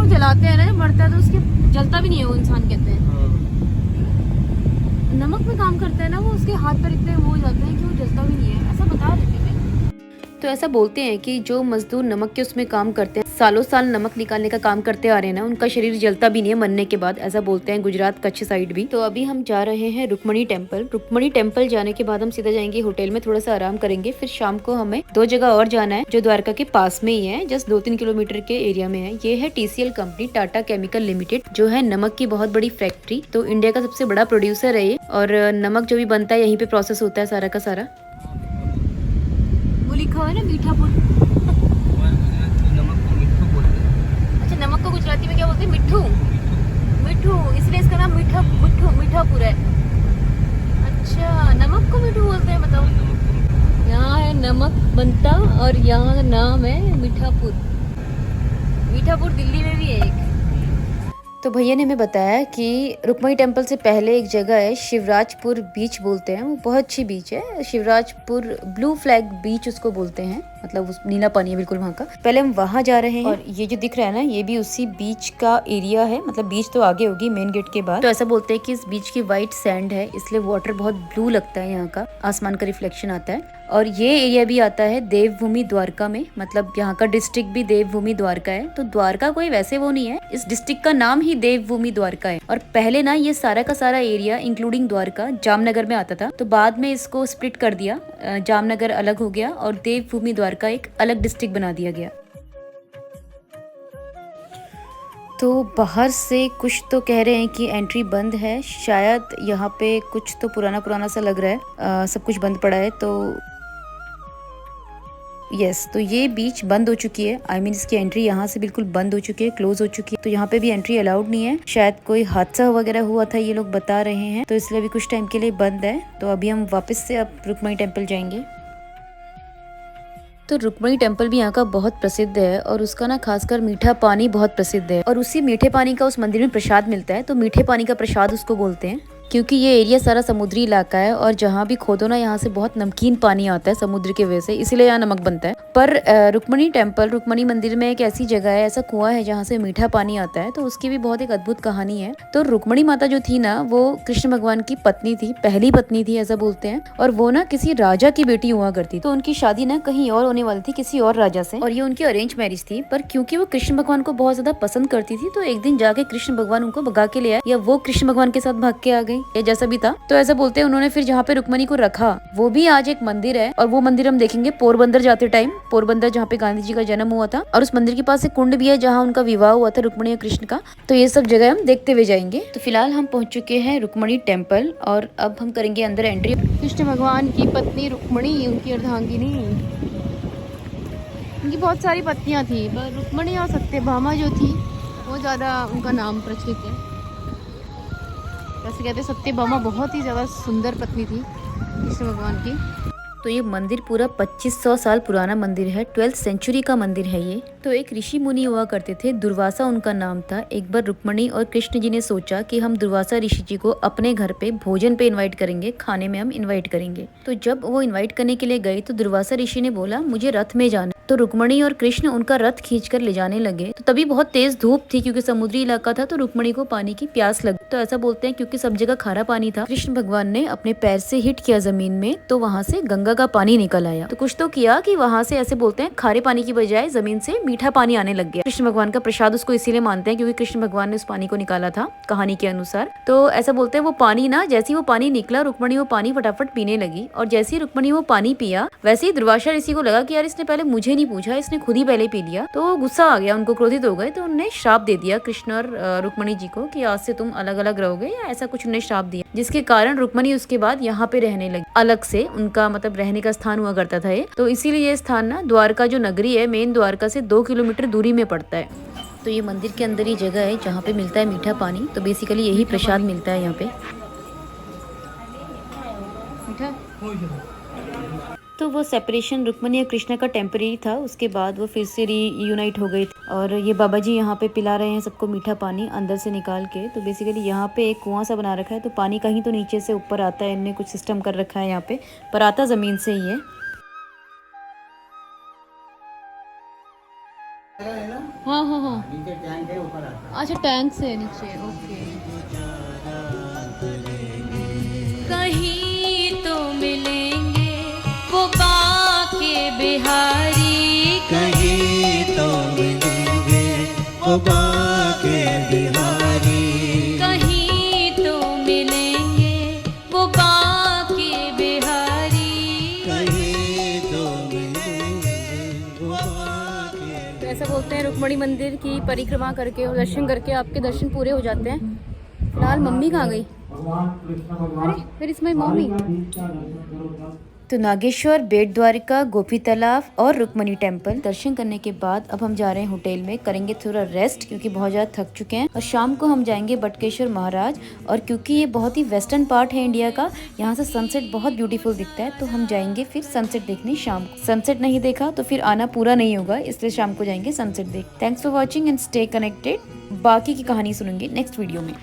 वो जलाते हैं ना, जब मरता है तो उसके जलता भी नहीं है वो इंसान, कहते हैं। नमक में काम करता है ना वो, उसके हाथ पर इतने वो हो जाते हैं कि वो जलता भी नहीं है, ऐसा बता रहे थे। तो ऐसा बोलते हैं कि जो मजदूर नमक के उसमें काम करते हैं, सालों साल नमक निकालने का काम करते आ रहे हैं ना, उनका शरीर जलता भी नहीं है मरने के बाद, ऐसा बोलते हैं गुजरात कच्छ साइड भी। तो अभी हम जा रहे हैं रुक्मणी टेम्पल। रुक्मणी टेम्पल जाने के बाद हम सीधा जाएंगे होटल में, थोड़ा सा आराम करेंगे। फिर शाम को हमें 2 जगह और जाना है जो द्वारका के पास में ही है, जस्ट 2-3 किलोमीटर के एरिया में है। ये है TCL company, Tata chemical limited, जो है नमक की बहुत बड़ी फैक्ट्री। तो इंडिया का सबसे बड़ा प्रोड्यूसर है ये, और नमक जो भी बनता है यहीं पे प्रोसेस होता है सारा का सारा। वो लिखा हुआ है ना मीठापुर। नमक को मिट्ठू बोलते हैं। अच्छा, नमक को गुजराती में क्या बोलते हैं? मिट्ठू। मिट्ठू, इसलिए इसका नाम मीठापुर है। अच्छा, नमक को मिट्ठू बोलते हैं, बताओ। यहाँ है नमक बनता और यहाँ का नाम है मीठापुर। मीठापुर दिल्ली में भी है एक। तो भैया ने हमें बताया कि रुक्मणी टेम्पल से पहले एक जगह है, शिवराजपुर बीच बोलते हैं, वो बहुत अच्छी बीच है। शिवराजपुर ब्लू फ्लैग बीच उसको बोलते हैं, मतलब उस नीला पानी है बिल्कुल वहाँ का। पहले हम वहाँ जा रहे हैं, और ये जो दिख रहा है ना, ये भी उसी बीच का एरिया है, मतलब बीच तो आगे होगी मेन गेट के बाद। तो ऐसा बोलते हैं कि इस बीच की व्हाइट सैंड है, इसलिए वाटर बहुत ब्लू लगता है, यहाँ का आसमान का रिफ्लेक्शन आता है। और ये एरिया भी आता है देवभूमि द्वारका में, मतलब यहाँ का डिस्ट्रिक्ट भी देवभूमि द्वारका है। तो द्वारका कोई वैसे वो नहीं है, इस डिस्ट्रिक्ट का नाम ही देवभूमि द्वारका है। और पहले ना ये सारा का सारा एरिया इंक्लूडिंग द्वारका जामनगर में आता था, तो बाद में इसको स्प्लिट कर दिया, जामनगर अलग हो गया और देवभूमि द्वारका एक अलग डिस्ट्रिक्ट बना दिया गया। तो बाहर से कुछ तो कह रहे हैं कि एंट्री बंद है, शायद यहाँ पे कुछ तो पुराना सा लग रहा है, सब कुछ बंद पड़ा है। तो यस, तो ये बीच बंद हो चुकी है, आई मीन इसकी एंट्री यहाँ से बिल्कुल बंद हो चुकी है, क्लोज हो चुकी है। तो यहाँ पे भी एंट्री अलाउड नहीं है, शायद कोई हादसा वगैरह हुआ था, ये लोग बता रहे हैं, तो इसलिए अभी कुछ टाइम के लिए बंद है। तो अभी हम वापस से अब रुक्मणी टेम्पल जाएंगे। तो रुक्मणी टेम्पल भी यहाँ का बहुत प्रसिद्ध है, और उसका ना खासकर मीठा पानी बहुत प्रसिद्ध है, और उसी मीठे पानी का उस मंदिर में प्रसाद मिलता है, तो मीठे पानी का प्रसाद उसको बोलते हैं। क्योंकि ये एरिया सारा समुद्री इलाका है, और जहाँ भी खोदो ना, यहाँ से बहुत नमकीन पानी आता है समुद्र के वजह से, इसीलिए यहाँ नमक बनता है। पर रुक्मणी टेम्पल, रुक्मणी मंदिर में एक ऐसी जगह है, ऐसा कुआं है जहाँ से मीठा पानी आता है, तो उसकी भी बहुत एक अद्भुत कहानी है। तो रुक्मणी माता जो थी ना, वो कृष्ण भगवान की पत्नी थी, पहली पत्नी थी ऐसा बोलते हैं, और वो ना किसी राजा की बेटी हुआ करती। तो उनकी शादी ना कहीं और होने वाली थी, किसी और राजा से, और ये उनकी अरेंज मैरिज थी। पर क्योंकि वो कृष्ण भगवान को बहुत ज्यादा पसंद करती थी, तो एक दिन जाके कृष्ण भगवान उनको भगा के ले आए, या वो कृष्ण भगवान के साथ भाग के आ गई, या जैसा भी था। तो ऐसा बोलते हैं उन्होंने फिर जहाँ पे रुक्मणी को रखा, वो भी आज एक मंदिर है, और वो मंदिर हम देखेंगे पोरबंदर जाते टाइम। पोरबंदर जहाँ पे गांधी जी का जन्म हुआ था, और उस मंदिर के पास एक कुंड भी है जहाँ उनका विवाह हुआ था रुक्मणी और कृष्ण का। तो ये सब जगह हम देखते हुए जाएंगे। तो फिलहाल हम पहुंच चुके हैं रुक्मणी टेम्पल, और अब हम करेंगे अंदर एंट्री। कृष्ण भगवान की पत्नी रुक्मणी, उनकी अर्धांगिनी, उनकी बहुत सारी पत्नियां थी, पर रुक्मणी और सत्यभामा जो थी वो ज्यादा उनका नाम प्रचलित है। वैसे कहते हैं सत्यभामा बहुत ही ज़्यादा सुंदर पत्नी थी कृष्ण भगवान की। तो ये मंदिर पूरा 2500 साल पुराना मंदिर है, 12th सेंचुरी का मंदिर है ये। तो एक ऋषि मुनि हुआ करते थे, दुर्वासा उनका नाम था। एक बार रुक्मणी और कृष्ण जी ने सोचा कि हम दुर्वासा ऋषि जी को अपने घर पे भोजन पे इनवाइट करेंगे, खाने में हम इनवाइट करेंगे। तो जब वो इनवाइट करने के लिए गए, तो दुर्वासा ऋषि ने बोला मुझे रथ में जाना। तो रुक्मणी और कृष्ण उनका रथ खींचकर ले जाने लगे। तो तभी बहुत तेज धूप थी, क्योंकि समुद्री इलाका था, तो रुक्मणी को पानी की प्यास लगी। तो ऐसा बोलते हैं क्योंकि सब जगह खारा पानी था, कृष्ण भगवान ने अपने पैर से हिट किया जमीन में, तो वहाँ से गंगा का पानी निकल आया। तो कुछ तो किया कि वहाँ से, ऐसे बोलते हैं, खारे पानी की बजाय जमीन से मीठा पानी आने लग गया। कृष्ण भगवान का प्रसाद उसको इसीलिए मानते हैं क्योंकि कृष्ण भगवान ने उस पानी को निकाला था, कहानी के अनुसार। तो ऐसा बोलते हैं वो पानी ना, जैसे ही वो पानी निकला, रुक्मणी वो पानी फटाफट पीने लगी, और जैसे ही रुक्मणी वो पानी पिया, वैसे ही दुर्वासा ऋषि को लगा कि यार इसने पहले मुझे नहीं पूछा, इसने खुद ही पहले पी लिया। तो गुस्सा आ गया, उनको क्रोधित हो गए। तो उन्होंने श्राप दे दिया कृष्ण और रुक्मणी जी को कि आज से तुम अलग अलग रहोगे, या ऐसा कुछ उन्हें श्राप दिया, जिसके कारण रुक्मणी उसके बाद यहाँ पे रहने लगी। अलग से उनका मतलब रहने का स्थान हुआ करता था ये। तो इसीलिए ये स्थान ना द्वारका जो नगरी है, मेन द्वारका से 2 किलोमीटर दूरी में पड़ता है। तो ये मंदिर के अंदर ही जगह है जहाँ पे मिलता है मीठा पानी। तो बेसिकली यही प्रसाद मिलता है यहाँ पे। तो वो सेपरेशन रुक्मणी और कृष्ण का टेम्परेरी था, उसके बाद वो फिर से रीयूनाइट हो गई थी। और ये बाबा जी यहाँ पे पिला रहे हैं सबको मीठा पानी अंदर से निकाल के। तो बेसिकली यहाँ पे एक कुआं सा बना रखा है, तो पानी कहीं तो नीचे से ऊपर आता है, इनने कुछ सिस्टम कर रखा है यहाँ पे, पर आता जमीन से ही है। हाँ हाँ हाँ, नीचे टैंक है, ऊपर अच्छा टैंक से नीचे, ओके। कहीं तो मिलेंगे वो बाके बिहारी, कहीं तो मिलेंगे वो बाके बिहारी, कहीं तो मिलेंगे वो बाके बिहारी, कहीं तो मिलेंगे वो बाके। तो ऐसा बोलते हैं रुक्मणी मंदिर की परिक्रमा करके और दर्शन करके आपके दर्शन पूरे हो जाते हैं। फिलहाल मम्मी कहाँ गई? अरे वेयर इज माय मम्मी? तो नागेश्वर, बेट द्वारिका, गोपी तालाब और रुक्मणी टेम्पल दर्शन करने के बाद अब हम जा रहे हैं होटल में, करेंगे थोड़ा रेस्ट क्योंकि बहुत ज़्यादा थक चुके हैं। और शाम को हम जाएंगे बटकेश्वर महाराज, और क्योंकि ये बहुत ही वेस्टर्न पार्ट है इंडिया का, यहाँ से सनसेट बहुत ब्यूटीफुल दिखता है, तो हम जाएंगे फिर सनसेट देखने शाम को। सनसेट नहीं देखा तो फिर आना पूरा नहीं होगा, इसलिए शाम को जाएंगे सनसेट देख। Thanks for watching and stay connected. बाकी की कहानी सुनेंगे नेक्स्ट वीडियो में।